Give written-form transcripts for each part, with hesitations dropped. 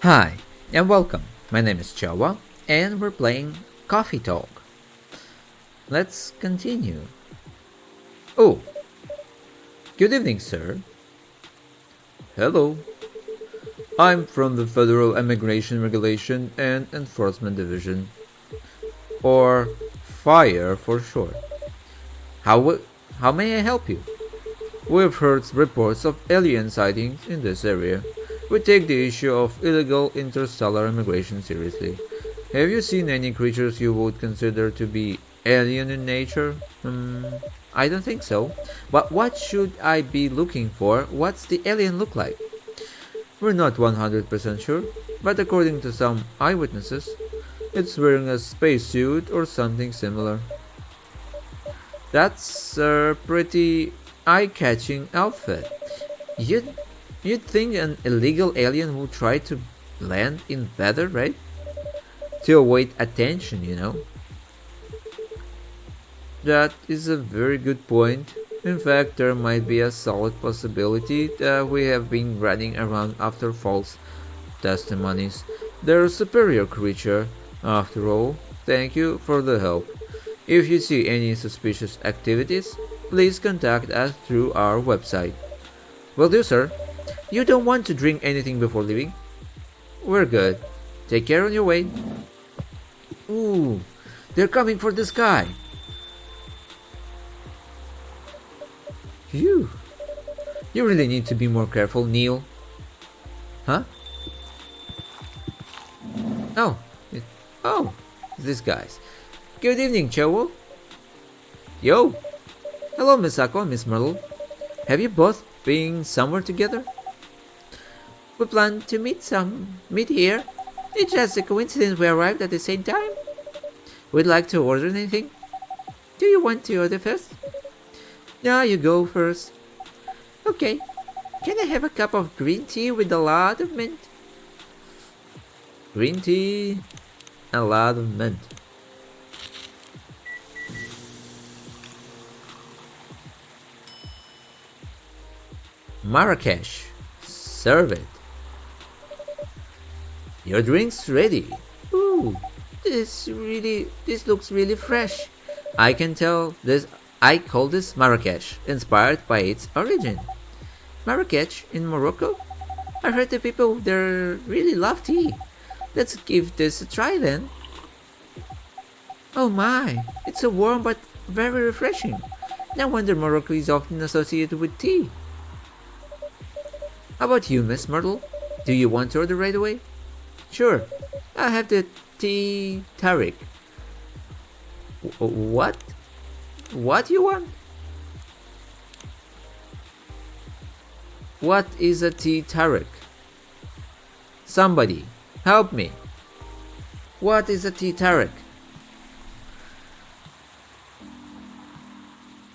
Hi, and welcome. My name is Jawa, and we're playing Coffee Talk. Let's continue. Oh, good evening, sir. Hello. I'm from the Federal Immigration Regulation and Enforcement Division, or FIRE for short. How, how may I help you? We've heard reports of alien sightings in this area. We take the issue of illegal interstellar immigration seriously. Have you seen any creatures you would consider to be alien in nature? I don't think so. But what should I be looking for? What's the alien look like? We're not 100% sure, but according to some eyewitnesses, it's wearing a spacesuit or something similar. That's a pretty eye-catching outfit. You'd, you'd think an illegal alien would try to blend in better, right? To avoid attention. That is a very good point. In fact, there might be a solid possibility that we have been running around after false testimonies. They're a superior creature, after all. Thank you for the help. If you see any suspicious activities, please contact us through our website. Will do, sir. You don't want to drink anything before leaving? We're good. Take care on your way. Ooh, they're coming for this guy. Phew. You really need to be more careful, Neil. Huh? Oh. Oh, these guys. Good evening, Chowo. Yo. Hello, Miss Ako and Miss Myrtle. Have you both been somewhere together? We plan to meet here. It's just a coincidence we arrived at the same time. Would like to order anything? Do you want to order first? No, you go first. Okay. Can I have a cup of green tea with a lot of mint? Green tea, a lot of mint. Marrakesh, serve it. Your drink's ready. Ooh, this looks really fresh. I can tell this. I call this Marrakesh, inspired by its origin. Marrakech in Morocco? I heard the people there really love tea. Let's give this a try then. Oh my, it's so warm but very refreshing. No wonder Morocco is often associated with tea. How about you, Miss Myrtle? Do you want to order right away? Sure, I have the tea Tariq. What? What you want? What is a tea Tariq? Somebody, help me. What is a tea Tariq?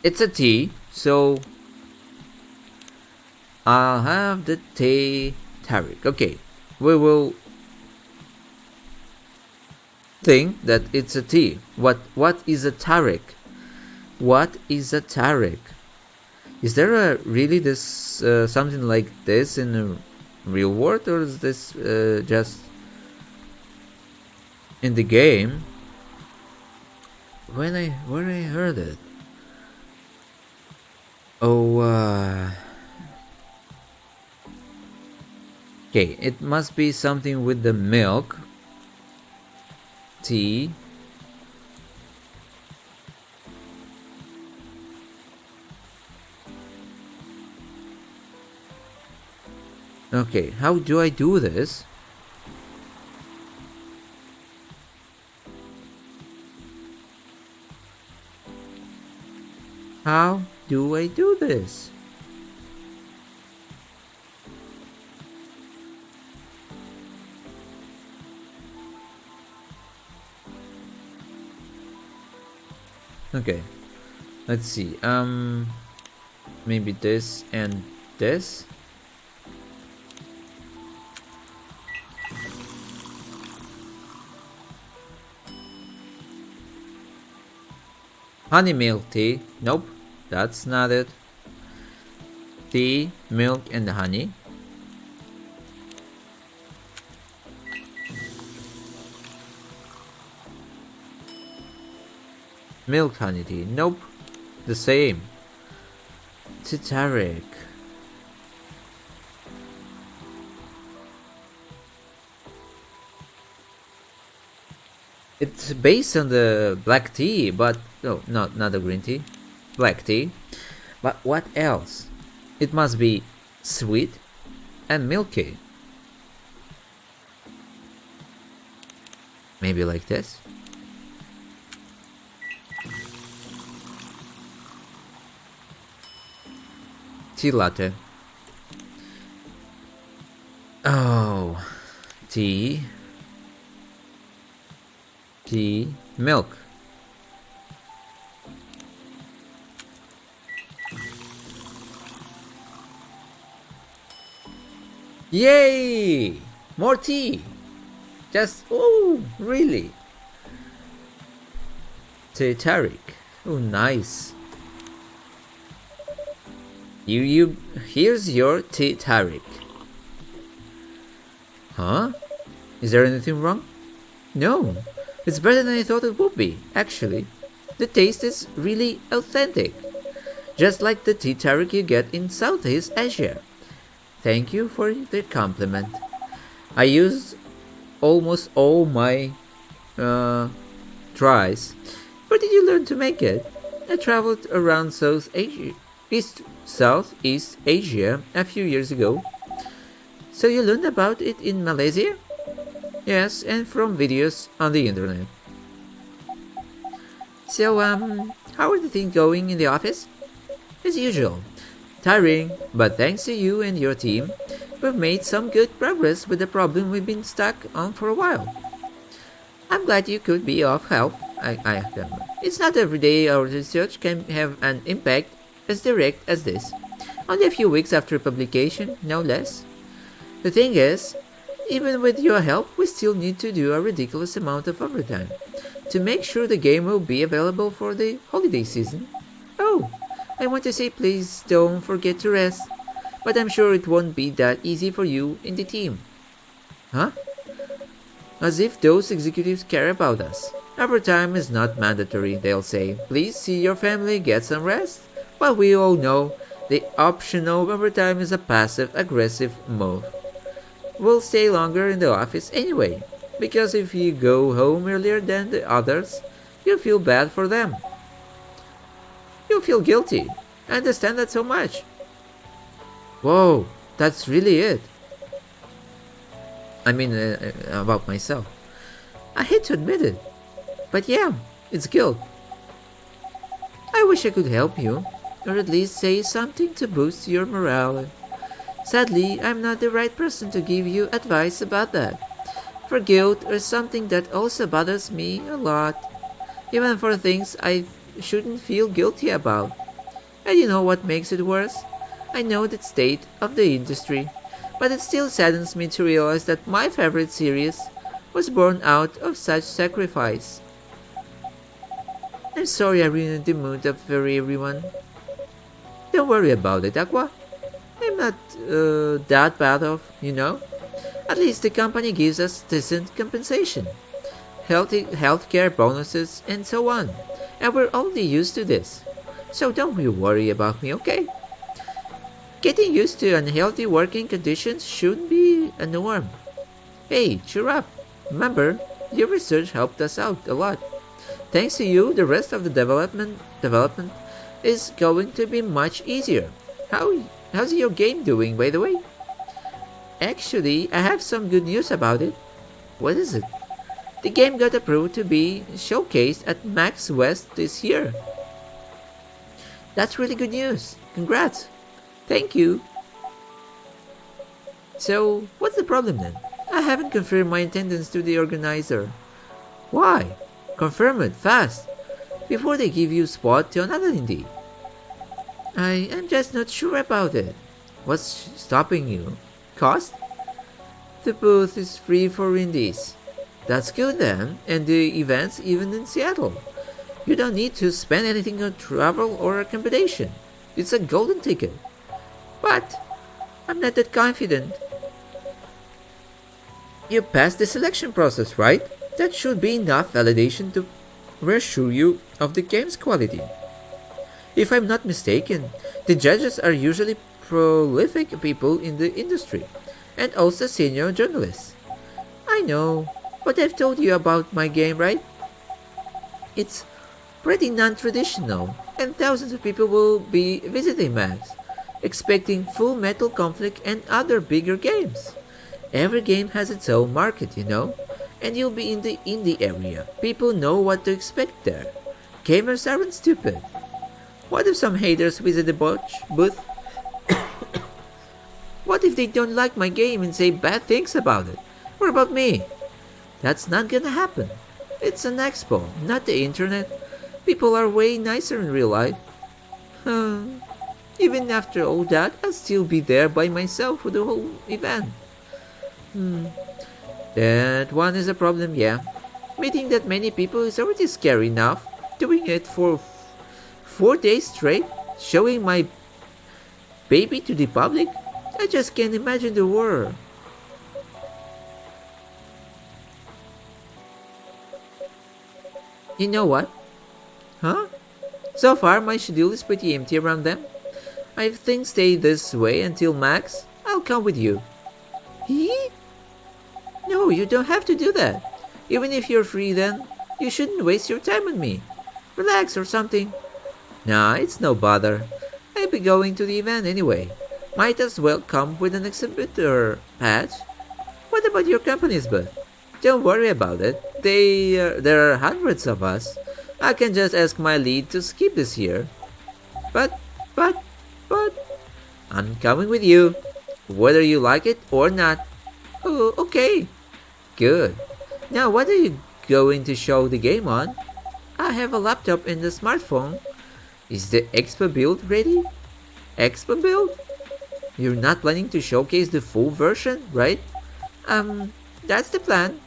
It's a tea, so I'll have the tea Tariq. Okay, we will think that it's a tea. What is a Tariq? What is a Tariq? Is there a really this something like this in the real world, or is this just in the game? When I heard it. Oh, okay, it must be something with the milk, tea. Okay, how do I do this? How do I do this? Okay, let's see. Maybe this and this. Honey milk tea. Nope, that's not it. Tea, milk, and honey. Milk honey tea. Nope. The same. Titaric. It's based on the black tea, but no, not the green tea. Black tea. But what else? It must be sweet and milky. Maybe like this. Tea latte. Oh, tea, milk. Yay! More tea! Just, oh, really? Titaric. Oh, nice. Here's your Titaric. Huh? Is there anything wrong? No, it's better than I thought it would be, actually. The taste is really authentic. Just like the Titaric you get in Southeast Asia. Thank you for the compliment. I used almost all my tries. Where did you learn to make it? I traveled around Southeast Asia a few years ago. So you learned about it in Malaysia? Yes, and from videos on the internet. So, how are the things going in the office? As usual. Tiring, but thanks to you and your team, we've made some good progress with the problem we've been stuck on for a while. I'm glad you could be of help. It's not every day our research can have an impact as direct as this. Only a few weeks after publication, no less. The thing is, even with your help, we still need to do a ridiculous amount of overtime to make sure the game will be available for the holiday season. Oh, I want to say please don't forget to rest, but I'm sure it won't be that easy for you in the team. Huh? As if those executives care about us. Overtime is not mandatory, they'll say. Please see your family, get some rest. But we all know the optional overtime is a passive-aggressive move. We'll stay longer in the office anyway, because if you go home earlier than the others, you'll feel bad for them. You'll feel guilty. I understand that so much. Whoa, that's really it. I mean, about myself. I hate to admit it, but yeah, it's guilt. I wish I could help you, or at least say something to boost your morale. Sadly, I'm not the right person to give you advice about that. For guilt is something that also bothers me a lot, even for things I shouldn't feel guilty about. And you know what makes it worse? I know the state of the industry, but it still saddens me to realize that my favorite series was born out of such sacrifice. I'm sorry I ruined the mood for everyone. Don't worry about it, Aqua. I'm not that bad off, you know. At least the company gives us decent compensation, healthcare bonuses, and so on. And we're already used to this. So don't you worry about me, okay? Getting used to unhealthy working conditions shouldn't be a norm. Hey, cheer up. Remember, your research helped us out a lot. Thanks to you, the rest of the development is going to be much easier. How's your game doing, by the way? Actually, I have some good news about it. What is it? The game got approved to be showcased at Max West this year. That's really good news. Congrats. Thank you. So, what's the problem then? I haven't confirmed my attendance to the organizer. Why? Confirm it fast, before they give you spot to another indie. I'm just not sure about it. What's stopping you? Cost? The booth is free for indies. That's good then, and the event's even in Seattle. You don't need to spend anything on travel or accommodation. It's a golden ticket. But I'm not that confident. You passed the selection process, right? That should be enough validation to reassure you of the game's quality. If I'm not mistaken, the judges are usually prolific people in the industry, and also senior journalists. I know, but I've told you about my game, right? It's pretty non-traditional, and thousands of people will be visiting Max, expecting Full Metal Conflict and other bigger games. Every game has its own market, and you'll be in the indie area. People know what to expect there. Gamers aren't stupid. What if some haters visit the booth? What if they don't like my game and say bad things about it? Or about me? That's not gonna happen. It's an expo, not the internet. People are way nicer in real life. Even after all that, I'll still be there by myself for the whole event. That one is a problem, yeah. Meeting that many people is already scary enough. Doing it for 4 days straight, showing my baby to the public, I just can't imagine the world. You know what? Huh? So far, my schedule is pretty empty around them. If things stay this way until Max, I'll come with you. He? No, you don't have to do that. Even if you're free then, you shouldn't waste your time on me. Relax or something. Nah, it's no bother. I'll be going to the event anyway. Might as well come with an exhibitor patch. What about your company's booth? Don't worry about it. There are hundreds of us. I can just ask my lead to skip this year. But, but, I'm coming with you, whether you like it or not. Oh, okay. Good. Now, what are you going to show the game on? I have a laptop and a smartphone. Is the Expo build ready? Expo build? You're not planning to showcase the full version, right? That's the plan.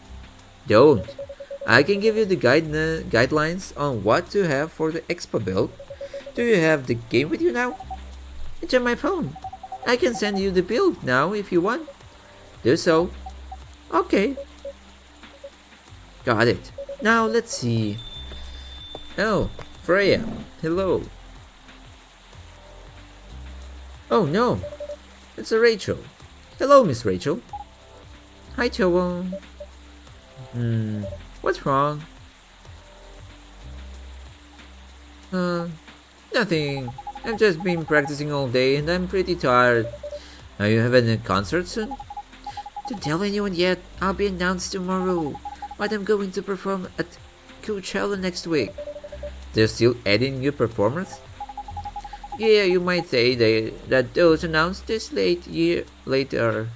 Don't. I can give you the guidelines on what to have for the Expo build. Do you have the game with you now? It's on my phone. I can send you the build now if you want. Do so. Okay. Got it. Now let's see. Oh, Freya. Hello. Oh no. It's a Rachel. Hello, Miss Rachel. Hi, Joel. What's wrong? Nothing. I've just been practicing all day and I'm pretty tired. Are you having a concert soon? Don't tell anyone yet. I'll be announced tomorrow. But I'm going to perform at Coachella next week. They're still adding new performers? Yeah, you might say that those announced this later.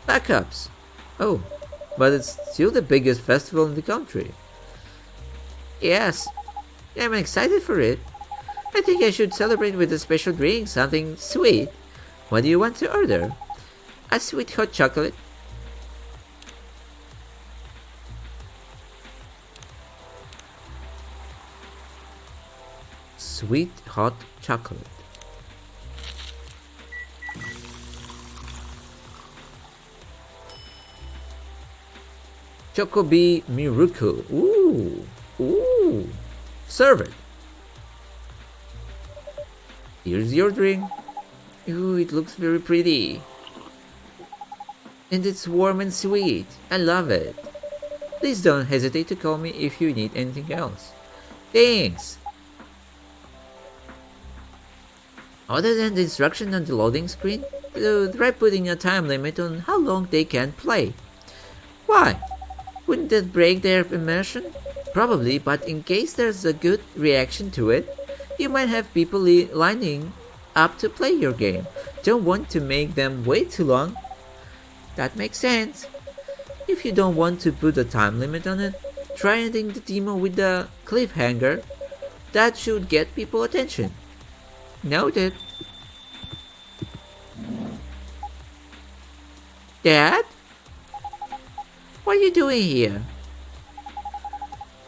Backups. Oh, but it's still the biggest festival in the country. Yes, I'm excited for it. I think I should celebrate with a special drink, something sweet. What do you want to order? A sweet hot chocolate? Sweet hot chocolate. Chocobi Miruku. Ooh. Serve it. Here's your drink. Ooh, it looks very pretty. And it's warm and sweet. I love it. Please don't hesitate to call me if you need anything else. Thanks. Other than the instruction on the loading screen, try putting a time limit on how long they can play. Why? Wouldn't that break their immersion? Probably, but in case there's a good reaction to it, you might have people lining up to play your game. Don't want to make them wait too long. That makes sense. If you don't want to put a time limit on it, try ending the demo with the cliffhanger. That should get people attention. Noted. Dad? What are you doing here?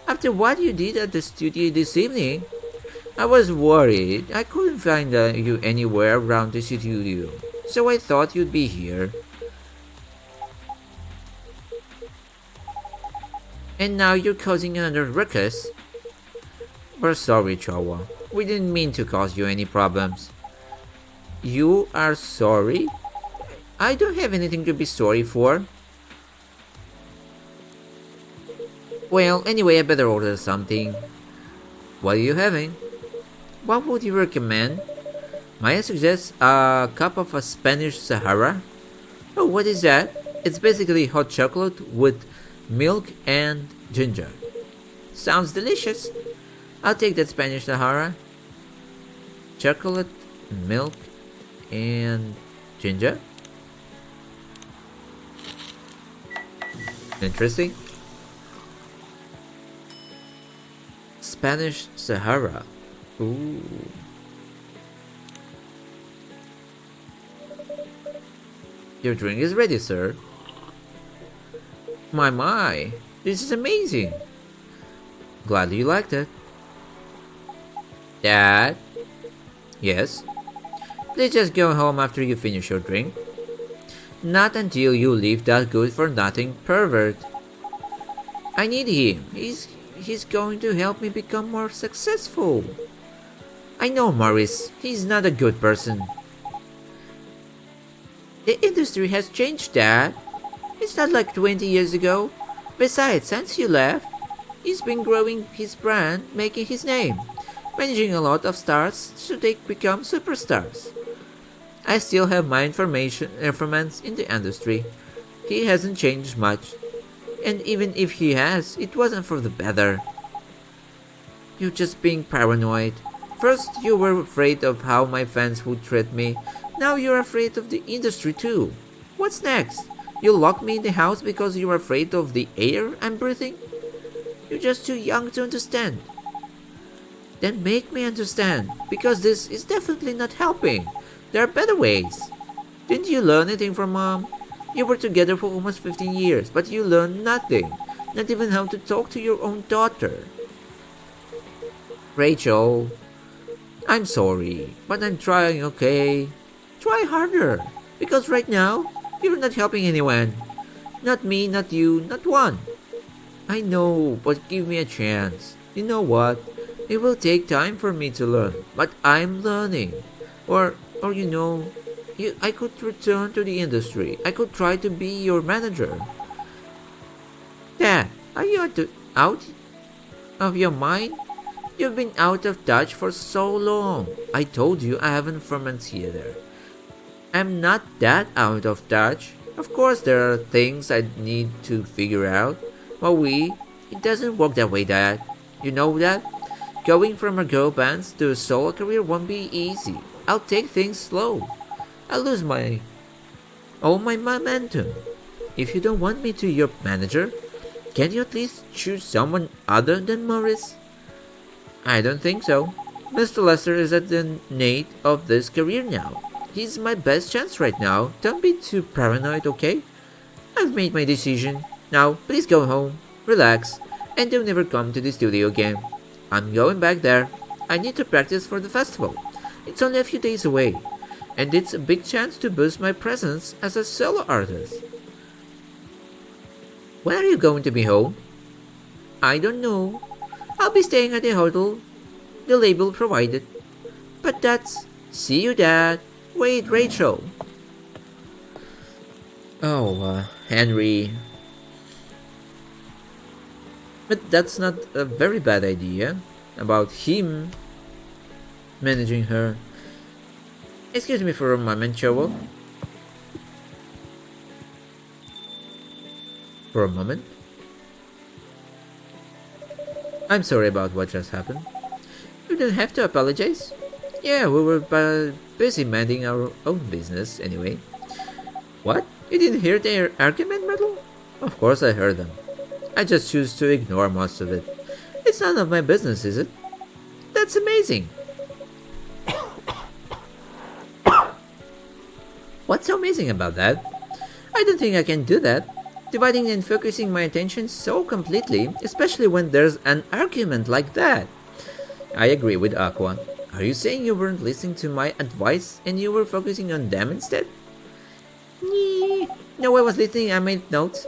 After what you did at the studio this evening, I was worried. I couldn't find you anywhere around the studio, so I thought you'd be here. And now you're causing another ruckus? We're sorry, Chawa. We didn't mean to cause you any problems. You are sorry? I don't have anything to be sorry for. Well, anyway, I better order something. What are you having? What would you recommend? Might I suggest a cup of a Spanish Sahara? Oh, what is that? It's basically hot chocolate with milk and ginger. Sounds delicious. I'll take that Spanish Sahara. Chocolate, milk, and ginger. Interesting. Spanish Sahara. Ooh. Your drink is ready, sir. My, this is amazing. Glad you liked it. Dad? Yes? Please just go home after you finish your drink. Not until you leave that good-for-nothing pervert. I need him. He's going to help me become more successful. I know Morris. He's not a good person. The industry has changed, Dad. It's not like 20 years ago. Besides, since you left, he's been growing his brand, making his name, managing a lot of stars so they become superstars. I still have my informants in the industry. He hasn't changed much. And even if he has, it wasn't for the better. You're just being paranoid. First, you were afraid of how my fans would treat me. Now you're afraid of the industry too. What's next? You lock me in the house because you're afraid of the air I'm breathing? You're just too young to understand. Then make me understand, because this is definitely not helping. There are better ways. Didn't you learn anything from Mom? You were together for almost 15 years, but you learned nothing. Not even how to talk to your own daughter. Rachel, I'm sorry, but I'm trying, okay? Try harder, because right now, you're not helping anyone. Not me, not you, not one. I know, but give me a chance. You know what? It will take time for me to learn, but I'm learning. Or you know, I could return to the industry. I could try to be your manager. Dad, are you out of your mind? You've been out of touch for so long. I told you I have informants here. I'm not that out of touch. Of course there are things I need to figure out. But it doesn't work that way, Dad. You know that? Going from a girl band to a solo career won't be easy. I'll take things slow. I'll lose all my momentum. If you don't want me to be your manager, can you at least choose someone other than Morris? I don't think so. Mr. Lester is at the nape of this career now. He's my best chance right now. Don't be too paranoid, okay? I've made my decision. Now, please go home, relax, and don't ever come to the studio again. I'm going back there. I need to practice for the festival. It's only a few days away, and it's a big chance to boost my presence as a solo artist. When are you going to be home? I don't know. I'll be staying at the hotel the label provided. But that's... See you, Dad. Wait, Rachel. Oh, Henry. But that's not a very bad idea about him managing her. Excuse me for a moment, Joel. For a moment. I'm sorry about what just happened. You don't have to apologize. Yeah, we were busy minding our own business anyway. What? You didn't hear their argument, Myrtle? Of course I heard them. I just choose to ignore most of it. It's none of my business, is it? That's amazing. What's so amazing about that? I don't think I can do that. Dividing and focusing my attention so completely, especially when there's an argument like that. I agree with Aqua. Are you saying you weren't listening to my advice and you were focusing on them instead? No, I was listening. I made notes.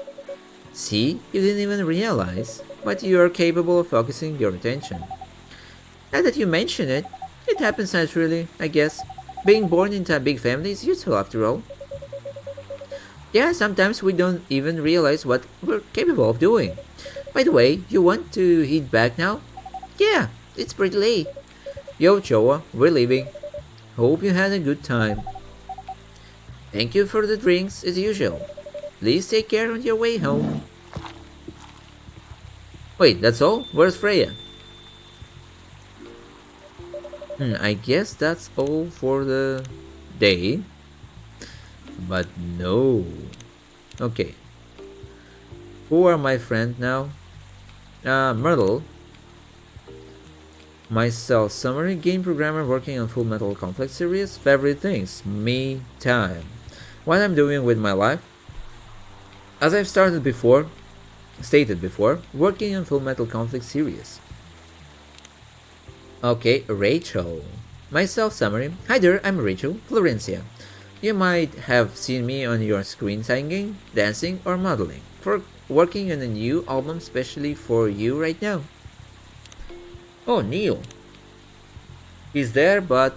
See, you didn't even realize, but you are capable of focusing your attention. Now that you mention it, it happens naturally, I guess. Being born into a big family is useful after all. Yeah, sometimes we don't even realize what we're capable of doing. By the way, you want to head back now? Yeah, it's pretty late. Yo, Choa, we're leaving. Hope you had a good time. Thank you for the drinks, as usual. Please take care on your way home. Wait, that's all? Where's Freya? I guess that's all for the day. But no. Okay. Who are my friends now? Myrtle. Myself, summary game programmer working on Full Metal Complex series. Favorite things, me time. What I'm doing with my life? As I've stated before, working on Full Metal Complex series. Okay, Rachel. Myself summary. Hi there, I'm Rachel Florencia. You might have seen me on your screen singing, dancing, or modeling. For working on a new album especially for you right now. Oh, Neil. He's there, but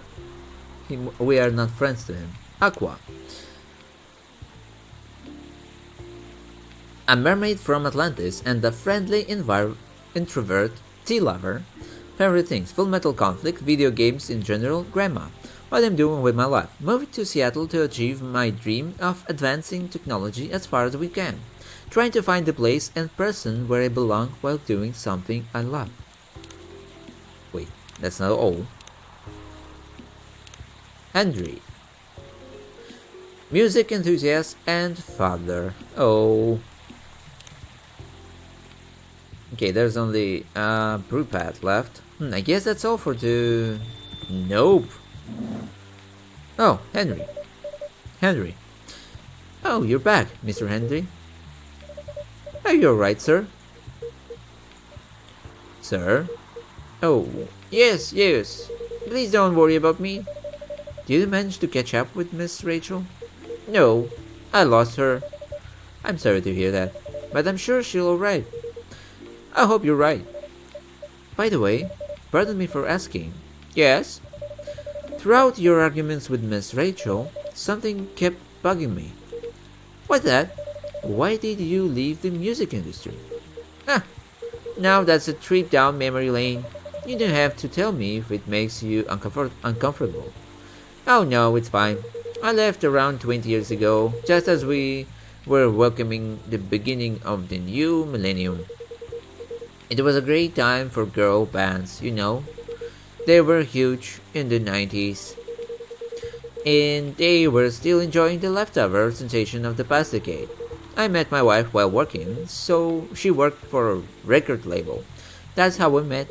we are not friends to him. Aqua. A mermaid from Atlantis and a friendly introvert tea lover. Favorite things, Full Metal Conflict, video games in general, grandma. What I'm doing with my life. Moving to Seattle to achieve my dream of advancing technology as far as we can. Trying to find the place and person where I belong while doing something I love. Wait, that's not all. Henry. Music enthusiast and father. Oh. Okay, there's only Brewpad left. I guess that's all for the... Nope. Oh, Henry. Henry. Oh, you're back, Mr. Henry. Are you alright, sir? Sir? Oh, yes. Please don't worry about me. Did you manage to catch up with Miss Rachel? No, I lost her. I'm sorry to hear that, but I'm sure she'll alright. I hope you're right. By the way, pardon me for asking. Yes? Throughout your arguments with Miss Rachel, something kept bugging me. What's that? Why did you leave the music industry? Ah, now that's a trip down memory lane. You don't have to tell me if it makes you uncomfortable. Oh no, it's fine. I left around 20 years ago, just as we were welcoming the beginning of the new millennium. It was a great time for girl bands, you know. They were huge in the 90s. And they were still enjoying the leftover sensation of the past decade. I met my wife while working, so she worked for a record label. That's how we met.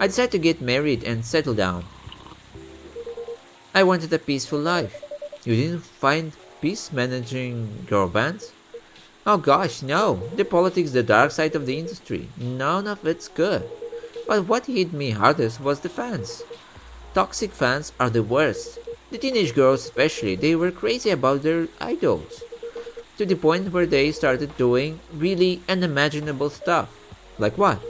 I decided to get married and settle down. I wanted a peaceful life. You didn't find peace managing girl bands? Oh gosh, no. The politics, the dark side of the industry. None of it's good. But what hit me hardest was the fans. Toxic fans are the worst. The teenage girls especially, they were crazy about their idols. To the point where they started doing really unimaginable stuff. Like what?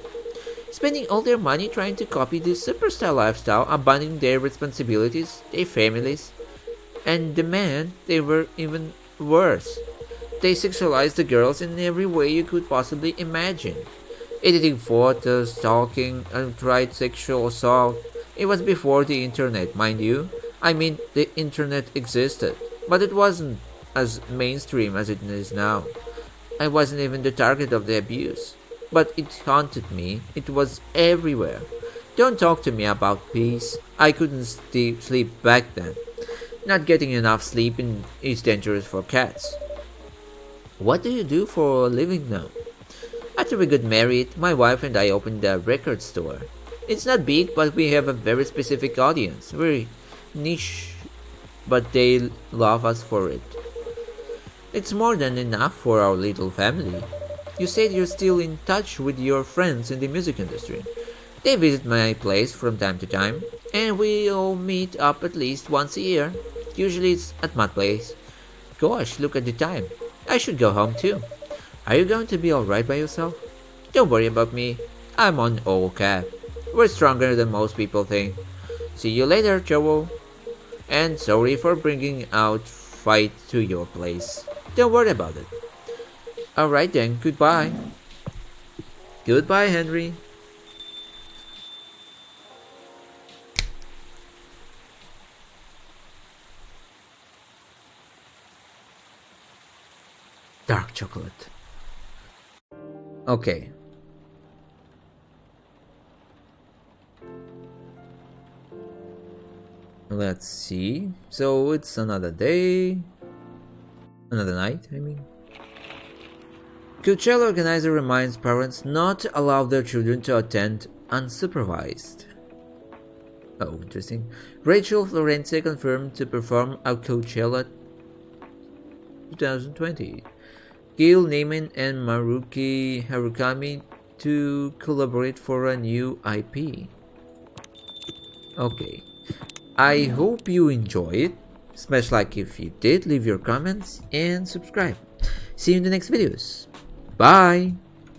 Spending all their money trying to copy the superstar lifestyle, abandoning their responsibilities, their families. And the men, they were even worse. They sexualized the girls in every way you could possibly imagine. Editing photos, stalking, outright sexual assault. It was before the internet, mind you. I mean, the internet existed, but it wasn't as mainstream as it is now. I wasn't even the target of the abuse, but it haunted me. It was everywhere. Don't talk to me about peace. I couldn't sleep back then. Not getting enough sleep is dangerous for cats. What do you do for a living now? After we got married, my wife and I opened a record store. It's not big, but we have a very specific audience. Very niche, but they love us for it. It's more than enough for our little family. You said you're still in touch with your friends in the music industry. They visit my place from time to time, and we all meet up at least once a year. Usually it's at my place. Gosh, look at the time. I should go home too. Are you going to be alright by yourself? Don't worry about me. I'm on all cap. We're stronger than most people think. See you later, Joel. And sorry for bringing out fight to your place. Don't worry about it. Alright then, goodbye. Goodbye, Henry. Dark chocolate. Okay. Let's see. So it's another day. Another night, I mean. Coachella organizer reminds parents not to allow their children to attend unsupervised. Oh, interesting. Rachel Florence confirmed to perform at Coachella 2020. Gil Neiman and Maruki Harukami to collaborate for a new IP. Okay. I hope you enjoyed it. Smash like if you did, leave your comments, and subscribe. See you in the next videos. Bye!